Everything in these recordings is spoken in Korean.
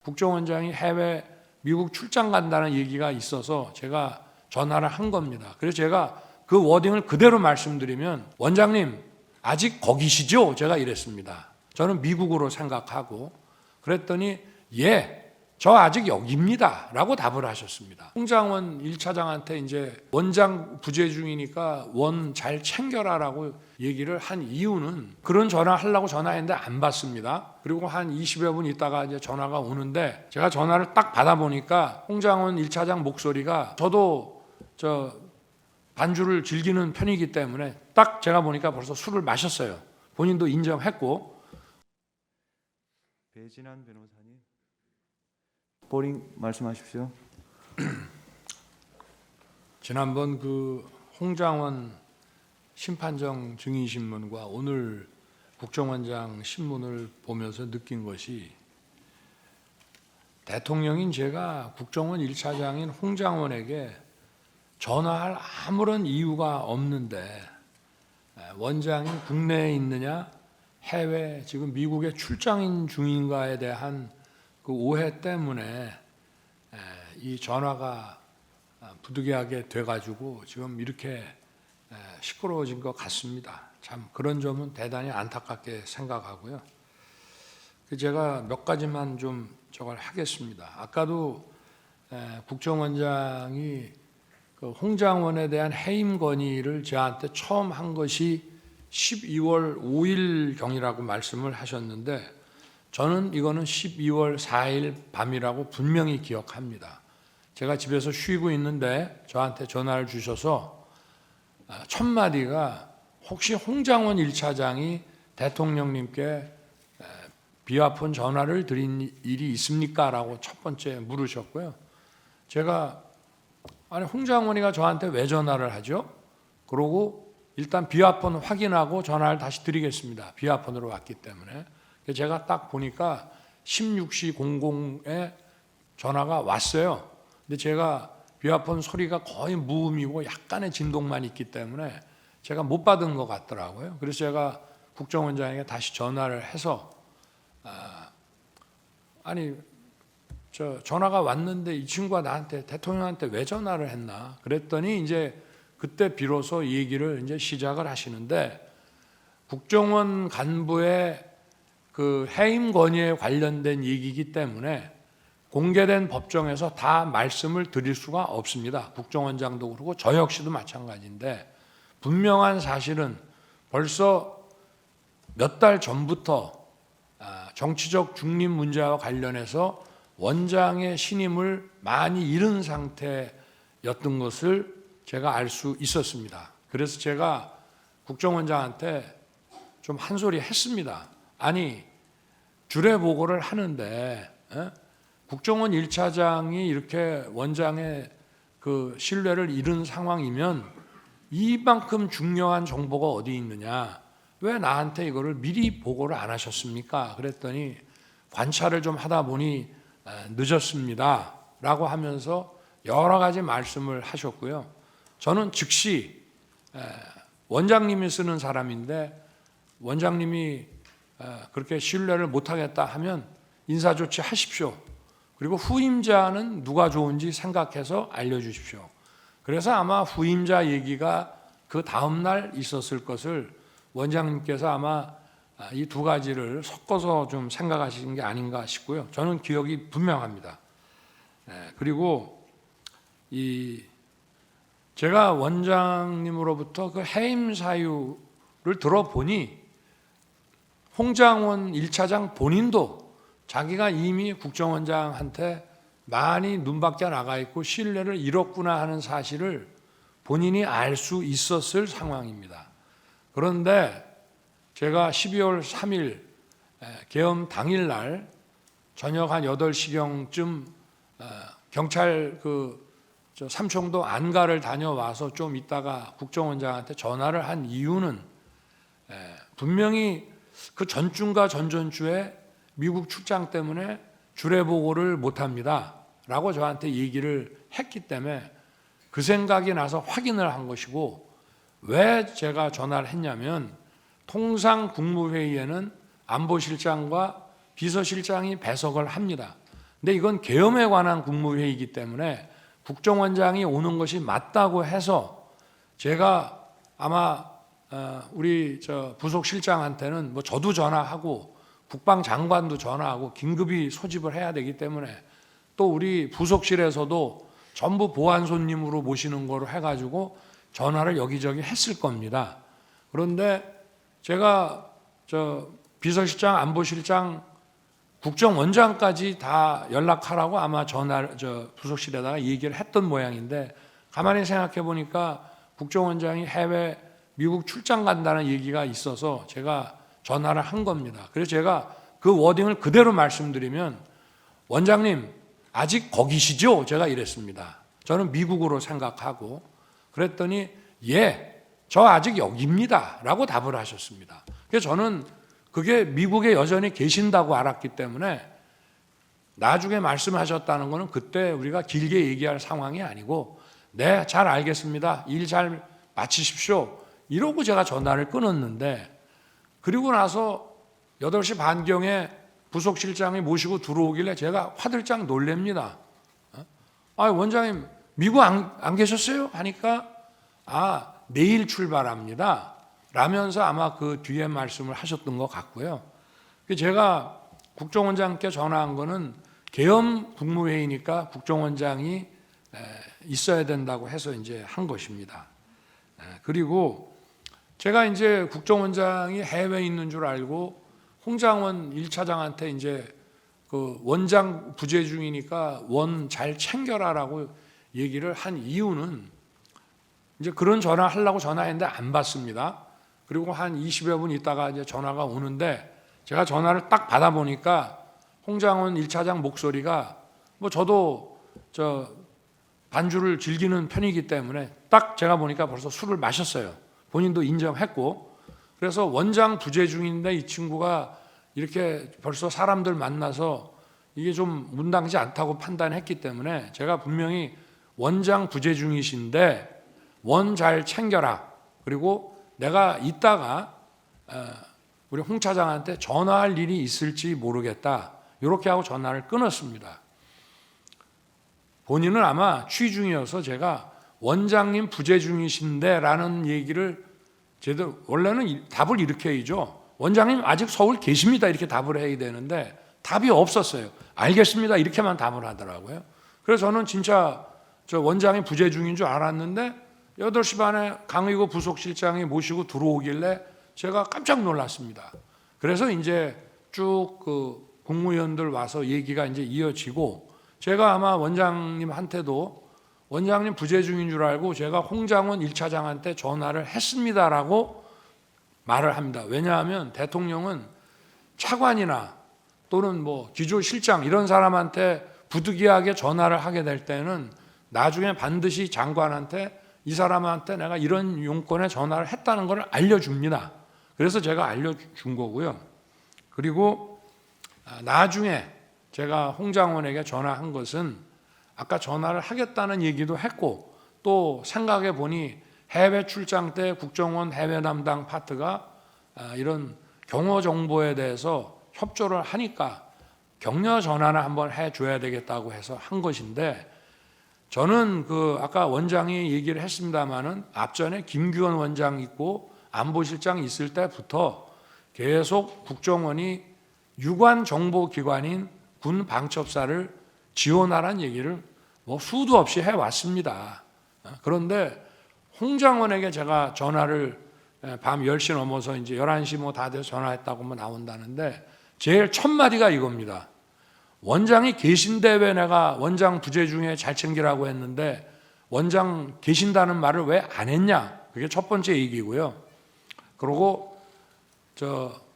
국정원장이 해외 미국 출장 간다는 얘기가 있어서 제가 전화를 한 겁니다. 그래서 제가 그 워딩을 그대로 말씀드리면 원장님 아직 거기시죠? 제가 이랬습니다. 저는 미국으로 생각하고 그랬더니 예, 저 아직 여기입니다 라고 답을 하셨습니다. 홍장원 1차장한테 이제 원장 부재 중이니까 원 잘 챙겨라 라고 얘기를 한 이유는 그런 전화 하려고 전화했는데 안 받습니다. 그리고 한 20여 분 있다가 이제 전화가 오는데 제가 전화를 딱 받아보니까 홍장원 1차장 목소리가 저도 반주를 즐기는 편이기 때문에 딱 제가 보니까 벌써 술을 마셨어요. 본인도 인정했고. 배진환 변호사님, 보링 말씀하십시오. 지난번 그 홍장원 심판정 증인신문과 오늘 국정원장 신문을 보면서 느낀 것이 대통령인 제가 국정원 1차장인 홍장원에게 전화할 아무런 이유가 없는데 원장이 국내에 있느냐 해외 지금 미국에 출장 중인가에 대한 그 오해 때문에 이 전화가 부득이하게 돼가지고 지금 이렇게 시끄러워진 것 같습니다. 참 그런 점은 대단히 안타깝게 생각하고요. 제가 몇 가지만 좀 저걸 하겠습니다. 아까도 국정원장이 그 홍장원에 대한 해임 건의를 저한테 처음 한 것이 12월 5일 경이라고 말씀을 하셨는데 저는 이거는 12월 4일 밤이라고 분명히 기억합니다. 제가 집에서 쉬고 있는데 저한테 전화를 주셔서 첫 마디가 혹시 홍장원 1차장이 대통령님께 비화폰 전화를 드린 일이 있습니까? 라고 첫 번째 물으셨고요. 제가 아니 홍장원이가 저한테 왜 전화를 하죠? 그러고 일단 비화폰 확인하고 전화를 다시 드리겠습니다. 비화폰으로 왔기 때문에. 제가 딱 보니까 16시 00에 전화가 왔어요. 근데 제가 비화폰 소리가 거의 무음이고 약간의 진동만 있기 때문에 제가 못 받은 것 같더라고요. 그래서 제가 국정원장에게 다시 전화를 해서 아니 저 전화가 왔는데 이 친구가 나한테 대통령한테 왜 전화를 했나 그랬더니 이제 그때 비로소 얘기를 이제 시작을 하시는데 국정원 간부의 그 해임 건의에 관련된 얘기이기 때문에 공개된 법정에서 다 말씀을 드릴 수가 없습니다. 국정원장도 그렇고 저 역시도 마찬가지인데 분명한 사실은 벌써 몇 달 전부터 정치적 중립 문제와 관련해서 원장의 신임을 많이 잃은 상태였던 것을 제가 알 수 있었습니다. 그래서 제가 국정원장한테 좀 한 소리 했습니다. 아니 주례 보고를 하는데 국정원 1차장이 이렇게 원장의 그 신뢰를 잃은 상황이면 이만큼 중요한 정보가 어디 있느냐 왜 나한테 이거를 미리 보고를 안 하셨습니까? 그랬더니 관찰을 좀 하다 보니 늦었습니다 라고 하면서 여러 가지 말씀을 하셨고요. 저는 즉시 원장님이 쓰는 사람인데 원장님이 그렇게 신뢰를 못하겠다 하면 인사조치 하십시오. 그리고 후임자는 누가 좋은지 생각해서 알려주십시오. 그래서 아마 후임자 얘기가 그 다음날 있었을 것을 원장님께서 아마 이 두 가지를 섞어서 좀 생각하시는 게 아닌가 싶고요. 저는 기억이 분명합니다. 그리고 제가 원장님으로부터 그 해임 사유를 들어보니 홍장원 1차장 본인도 자기가 이미 국정원장한테 많이 눈밖에 나가 있고 신뢰를 잃었구나 하는 사실을 본인이 알 수 있었을 상황입니다. 그런데 제가 12월 3일 계엄 당일날 저녁 한 8시경쯤 경찰 삼청도 안가를 다녀와서 좀 있다가 국정원장한테 전화를 한 이유는 분명히 그 전주인가 전전주에 미국 출장 때문에 주례 보고를 못합니다 라고 저한테 얘기를 했기 때문에 그 생각이 나서 확인을 한 것이고 왜 제가 전화를 했냐면 통상 국무회의에는 안보실장과 비서실장이 배석을 합니다. 근데 이건 계엄에 관한 국무회의이기 때문에 국정원장이 오는 것이 맞다고 해서 제가 아마 우리 부속 실장한테는 뭐 저도 전화하고 국방장관도 전화하고 긴급히 소집을 해야 되기 때문에 또 우리 부속실에서도 전부 보안 손님으로 모시는 거로 해가지고 전화를 여기저기 했을 겁니다. 그런데 제가 비서실장, 안보실장, 국정원장까지 다 연락하라고 아마 전화를 부속실에다가 얘기를 했던 모양인데 가만히 생각해 보니까 국정원장이 해외 미국 출장 간다는 얘기가 있어서 제가 전화를 한 겁니다. 그래서 제가 그 워딩을 그대로 말씀드리면 원장님 아직 거기시죠? 제가 이랬습니다. 저는 미국으로 생각하고 그랬더니 예, 저 아직 여기입니다 라고 답을 하셨습니다. 그래서 저는 그게 미국에 여전히 계신다고 알았기 때문에 나중에 말씀하셨다는 것은 그때 우리가 길게 얘기할 상황이 아니고 네, 잘 알겠습니다. 일 잘 마치십시오. 이러고 제가 전화를 끊었는데 그리고 나서 8시 반경에 부속실장이 모시고 들어오길래 제가 화들짝 놀랍니다. 원장님 미국 안 계셨어요? 하니까 내일 출발합니다. 라면서 아마 그 뒤에 말씀을 하셨던 것 같고요. 제가 국정원장께 전화한 거는 계엄 국무회의니까 국정원장이 있어야 된다고 해서 이제 한 것입니다. 그리고 제가 이제 국정원장이 해외에 있는 줄 알고 홍장원 1차장한테 이제 그 원장 부재 중이니까 원 잘 챙겨라라고 얘기를 한 이유는 이제 그런 전화 하려고 전화했는데 안 받습니다. 그리고 한 20여 분 있다가 이제 전화가 오는데 제가 전화를 딱 받아보니까 홍장원 1차장 목소리가 뭐 저도 반주를 즐기는 편이기 때문에 딱 제가 보니까 벌써 술을 마셨어요. 본인도 인정했고 그래서 원장 부재 중인데 이 친구가 이렇게 벌써 사람들 만나서 이게 좀 문당지 않다고 판단했기 때문에 제가 분명히 원장 부재 중이신데 원 잘 챙겨라. 그리고 내가 이따가 우리 홍 차장한테 전화할 일이 있을지 모르겠다. 이렇게 하고 전화를 끊었습니다. 본인은 아마 취 중이어서 제가 원장님 부재 중이신데 라는 얘기를 제대로 원래는 답을 이렇게 해야죠. 원장님 아직 서울 계십니다. 이렇게 답을 해야 되는데 답이 없었어요. 알겠습니다. 이렇게만 답을 하더라고요. 그래서 저는 진짜 원장이 부재 중인 줄 알았는데 8시 반에 강의고 부속실장이 모시고 들어오길래 제가 깜짝 놀랐습니다. 그래서 이제 쭉 그 국무위원들 와서 얘기가 이제 이어지고 제가 아마 원장님한테도 원장님 부재 중인 줄 알고 제가 홍장원 1차장한테 전화를 했습니다라고 말을 합니다. 왜냐하면 대통령은 차관이나 또는 뭐 기조실장 이런 사람한테 부득이하게 전화를 하게 될 때는 나중에 반드시 장관한테 이 사람한테 내가 이런 용건에 전화를 했다는 걸 알려줍니다. 그래서 제가 알려준 거고요. 그리고 나중에 제가 홍장원에게 전화한 것은 아까 전화를 하겠다는 얘기도 했고 또 생각해 보니 해외 출장 때 국정원 해외 담당 파트가 이런 경호 정보에 대해서 협조를 하니까 격려 전화나 한번 해줘야 되겠다고 해서 한 것인데 저는 그 아까 원장이 얘기를 했습니다마는 앞전에 김규원 원장 있고 안보실장 있을 때부터 계속 국정원이 유관 정보기관인 군 방첩사를 지원하라는 얘기를 뭐 수도 없이 해왔습니다. 그런데 홍장원에게 제가 전화를 밤 10시 넘어서 이제 11시 뭐 다 돼서 전화했다고 뭐 나온다는데 제일 첫 마디가 이겁니다. 원장이 계신데 왜 내가 원장 부재 중에 잘 챙기라고 했는데 원장 계신다는 말을 왜 안 했냐? 그게 첫 번째 얘기고요. 그리고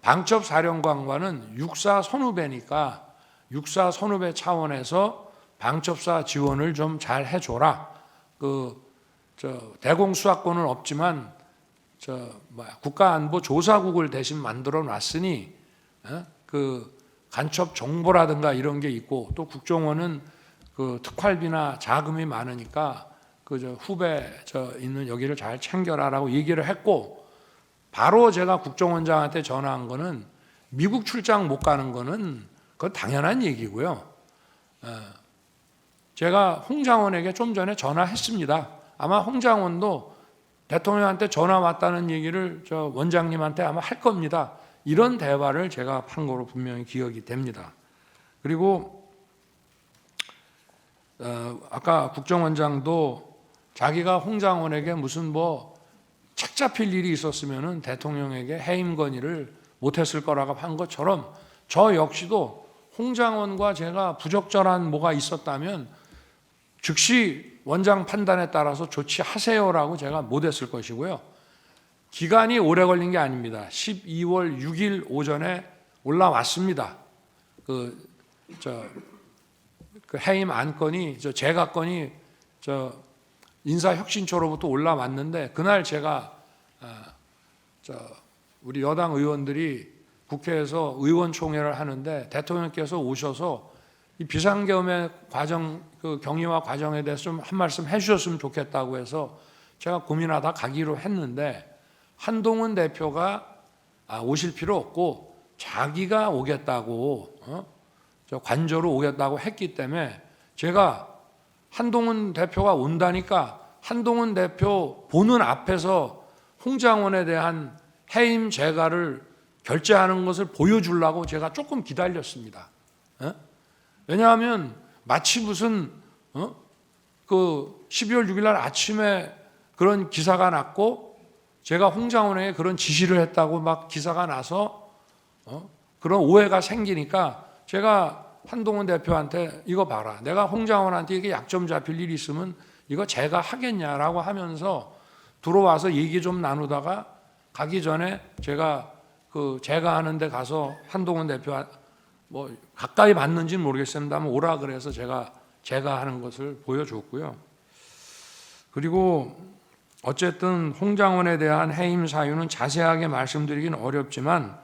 방첩사령관과는 육사 선후배니까 육사 선후배 차원에서 방첩사 지원을 좀 잘 해줘라. 대공수사권은 없지만 국가안보조사국을 대신 만들어 놨으니 그 간첩 정보라든가 이런 게 있고 또 국정원은 그 특활비나 자금이 많으니까 후배 있는 여기를 잘 챙겨라라고 얘기를 했고 바로 제가 국정원장한테 전화한 거는 미국 출장 못 가는 거는 그건 당연한 얘기고요. 제가 홍장원에게 좀 전에 전화했습니다. 아마 홍장원도 대통령한테 전화 왔다는 얘기를 저 원장님한테 아마 할 겁니다. 이런 대화를 제가 한 거로 분명히 기억이 됩니다. 그리고 아까 국정원장도 자기가 홍장원에게 무슨 뭐 책 잡힐 일이 있었으면은 대통령에게 해임 건의를 못했을 거라고 한 것처럼 저 역시도 홍장원과 제가 부적절한 뭐가 있었다면 즉시 원장 판단에 따라서 조치하세요라고 제가 못했을 것이고요. 기간이 오래 걸린 게 아닙니다. 12월 6일 오전에 올라왔습니다. 그 해임 안건이 제가건이 인사혁신처로부터 올라왔는데 그날 제가 우리 여당 의원들이 국회에서 의원총회를 하는데 대통령께서 오셔서 이 비상계엄의 과정, 그 경위와 과정에 대해서 좀 한 말씀 해주셨으면 좋겠다고 해서 제가 고민하다 가기로 했는데 한동훈 대표가 오실 필요 없고 자기가 오겠다고 관저로 오겠다고 했기 때문에 제가 한동훈 대표가 온다니까 한동훈 대표 보는 앞에서 홍장원에 대한 해임 재가를 결재하는 것을 보여주려고 제가 조금 기다렸습니다. 왜냐하면 마치 무슨 그 12월 6일 날 아침에 그런 기사가 났고 제가 홍장원에게 그런 지시를 했다고 막 기사가 나서 그런 오해가 생기니까 제가 한동훈 대표한테 이거 봐라. 내가 홍장원한테 이게 약점 잡힐 일이 있으면 이거 제가 하겠냐라고 하면서 들어와서 얘기 좀 나누다가 가기 전에 제가 하는 데 가서 한동훈 대표 뭐 가까이 봤는지는 모르겠습니다만 오라 그래서 제가 하는 것을 보여줬고요. 그리고 어쨌든 홍장원에 대한 해임 사유는 자세하게 말씀드리긴 어렵지만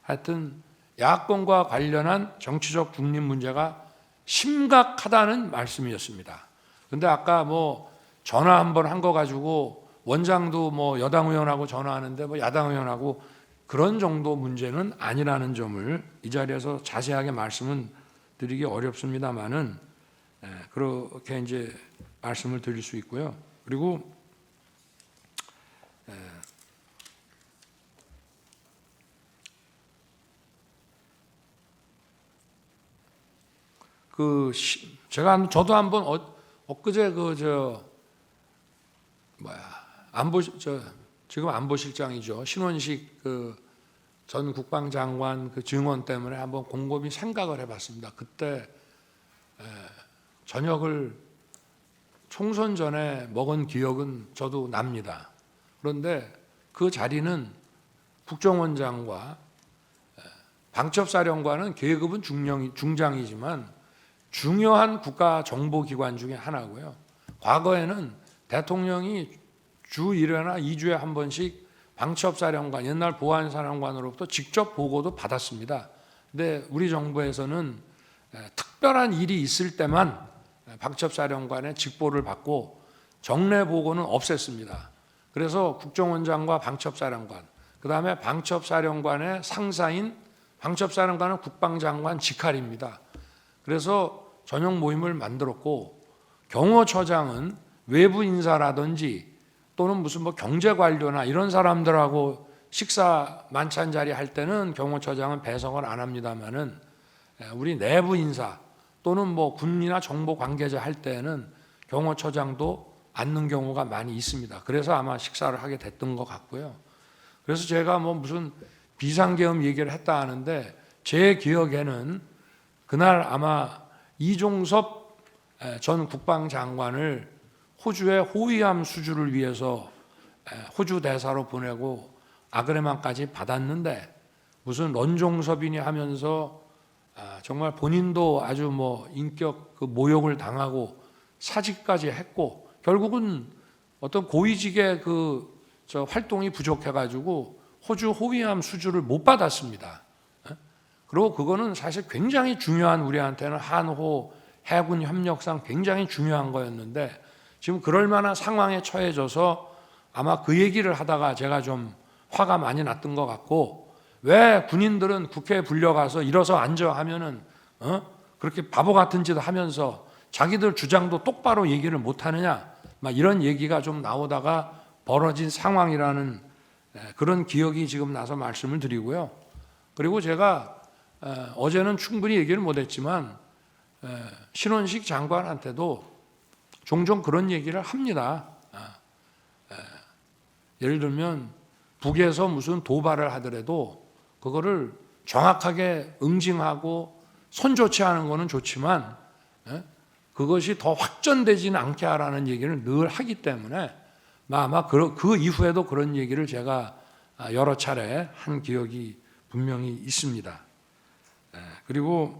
하여튼 야권과 관련한 정치적 중립 문제가 심각하다는 말씀이었습니다. 근데 아까 뭐 전화 한 번 한 거 가지고 원장도 뭐 여당 의원하고 전화하는데 뭐 야당 의원하고 그런 정도 문제는 아니라는 점을 이 자리에서 자세하게 말씀은 드리기 어렵습니다만은 그렇게 이제 말씀을 드릴 수 있고요. 그리고 저도 한번 엊그제 지금 안보실장이죠. 신원식 전 국방장관 증언 때문에 한번 곰곰이 생각을 해봤습니다. 그때 저녁을 총선 전에 먹은 기억은 저도 납니다. 그런데 그 자리는 국정원장과 방첩사령관은 계급은 중장이지만 중요한 국가정보기관 중에 하나고요. 과거에는 대통령이 주 1회나 2주에 한 번씩 방첩사령관, 옛날 보안사령관으로부터 직접 보고도 받았습니다. 근데 우리 정부에서는 특별한 일이 있을 때만 방첩사령관의 직보를 받고 정례 보고는 없앴습니다. 그래서 국정원장과 방첩사령관, 그 다음에 방첩사령관의 상사인 방첩사령관은 국방장관 직할입니다. 그래서 전용 모임을 만들었고 경호처장은 외부 인사라든지 또는 무슨 뭐 경제관료나 이런 사람들하고 식사 만찬 자리 할 때는 경호처장은 배석을 안 합니다만은 우리 내부 인사 또는 뭐 군이나 정보 관계자 할 때는 경호처장도 앉는 경우가 많이 있습니다. 그래서 아마 식사를 하게 됐던 것 같고요. 그래서 제가 뭐 무슨 비상계엄 얘기를 했다 하는데 제 기억에는 그날 아마 이종섭 전 국방장관을 호주의 호위함 수주를 위해서 호주 대사로 보내고 아그레만까지 받았는데 무슨 런종섭이니 하면서 정말 본인도 아주 뭐 인격 모욕을 당하고 사직까지 했고 결국은 어떤 고위직의 활동이 부족해가지고 호주 호위함 수주를 못 받았습니다. 그리고 그거는 사실 굉장히 중요한 우리한테는 한호 해군 협력상 굉장히 중요한 거였는데 지금 그럴 만한 상황에 처해져서 아마 그 얘기를 하다가 제가 좀 화가 많이 났던 것 같고 왜 군인들은 국회에 불려가서 일어서 앉아 하면은 그렇게 바보 같은 짓을 하면서 자기들 주장도 똑바로 얘기를 못하느냐, 막 이런 얘기가 좀 나오다가 벌어진 상황이라는 그런 기억이 지금 나서 말씀을 드리고요. 그리고 제가 어제는 충분히 얘기를 못했지만 신원식 장관한테도 종종 그런 얘기를 합니다. 예를 들면 북에서 무슨 도발을 하더라도 그거를 정확하게 응징하고 손 좋지 않은 거는 좋지만 그것이 더 확전되지는 않게 하라는 얘기를 늘 하기 때문에 아마 그 이후에도 그런 얘기를 제가 여러 차례 한 기억이 분명히 있습니다. 그리고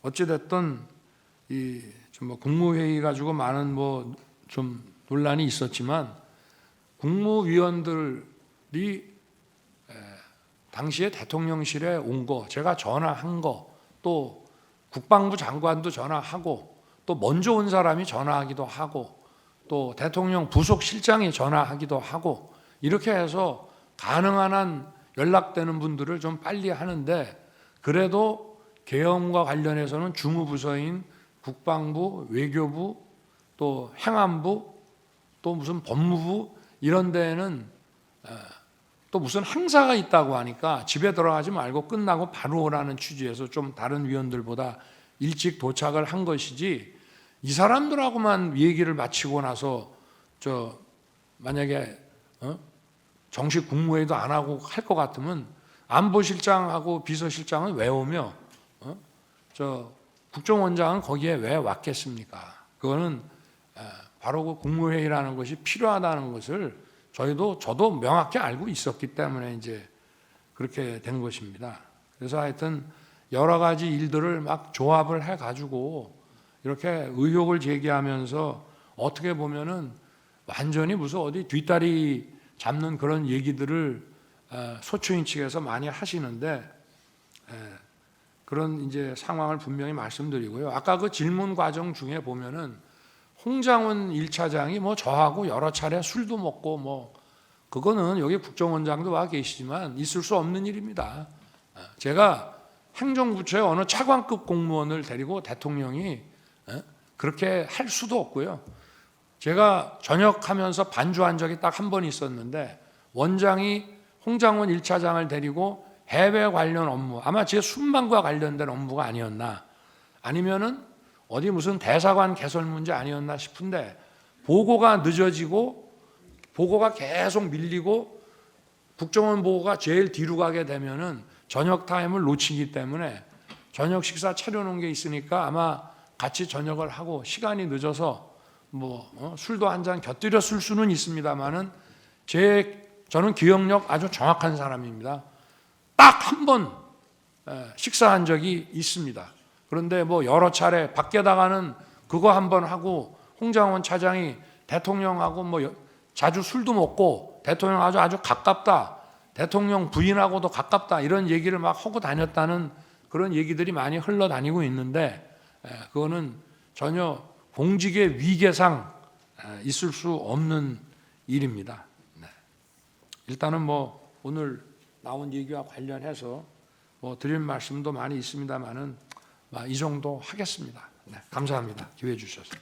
어찌됐든 뭐 국무회의 가지고 많은 뭐 좀 논란이 있었지만 국무위원들이 당시에 대통령실에 온 거, 제가 전화한 거, 또 국방부 장관도 전화하고, 또 먼저 온 사람이 전화하기도 하고, 또 대통령 부속실장이 전화하기도 하고, 이렇게 해서 가능한 한 연락되는 분들을 좀 빨리 하는데, 그래도 계엄과 관련해서는 주무부서인 국방부, 외교부, 또 행안부, 또 무슨 법무부 이런 데에는 또 무슨 행사가 있다고 하니까 집에 들어가지 말고 끝나고 바로 오라는 취지에서 좀 다른 위원들보다 일찍 도착을 한 것이지, 이 사람들하고만 얘기를 마치고 나서 만약에 정식 국무회의도 안 하고 할 것 같으면 안보실장하고 비서실장은 왜 오며 국정원장은 거기에 왜 왔겠습니까? 그거는 바로 그 국무회의라는 것이 필요하다는 것을 저도 명확히 알고 있었기 때문에 이제 그렇게 된 것입니다. 그래서 하여튼 여러 가지 일들을 막 조합을 해가지고 이렇게 의혹을 제기하면서 어떻게 보면은 완전히 무슨 어디 뒷다리 잡는 그런 얘기들을 소추인 측에서 많이 하시는데, 그런 이제 상황을 분명히 말씀드리고요. 아까 그 질문 과정 중에 보면은 홍장훈 1차장이 뭐 저하고 여러 차례 술도 먹고 뭐 그거는 여기 국정원장도 와 계시지만 있을 수 없는 일입니다. 제가 행정부처의 어느 차관급 공무원을 데리고 대통령이 그렇게 할 수도 없고요. 제가 전역하면서 반주한 적이 딱 한 번 있었는데, 원장이 홍장훈 1차장을 데리고 해외 관련 업무, 아마 제 순방과 관련된 업무가 아니었나, 아니면은 어디 무슨 대사관 개설 문제 아니었나 싶은데, 보고가 늦어지고 보고가 계속 밀리고 국정원 보고가 제일 뒤로 가게 되면은 저녁 타임을 놓치기 때문에 저녁 식사 차려놓은 게 있으니까 아마 같이 저녁을 하고 시간이 늦어서 뭐 술도 한 잔 곁들였을 수는 있습니다만은 저는 기억력 아주 정확한 사람입니다. 딱 한 번 식사한 적이 있습니다. 그런데 뭐 여러 차례 밖에다가는 그거 한 번 하고 홍장원 차장이 대통령하고 뭐 자주 술도 먹고 대통령 아주 가깝다, 대통령 부인하고도 가깝다, 이런 얘기를 막 하고 다녔다는 그런 얘기들이 많이 흘러다니고 있는데, 그거는 전혀 공직의 위계상 있을 수 없는 일입니다. 일단은 뭐 오늘 나온 얘기와 관련해서 뭐 드릴 말씀도 많이 있습니다만은 이 정도 하겠습니다. 감사합니다. 기회 주셔서.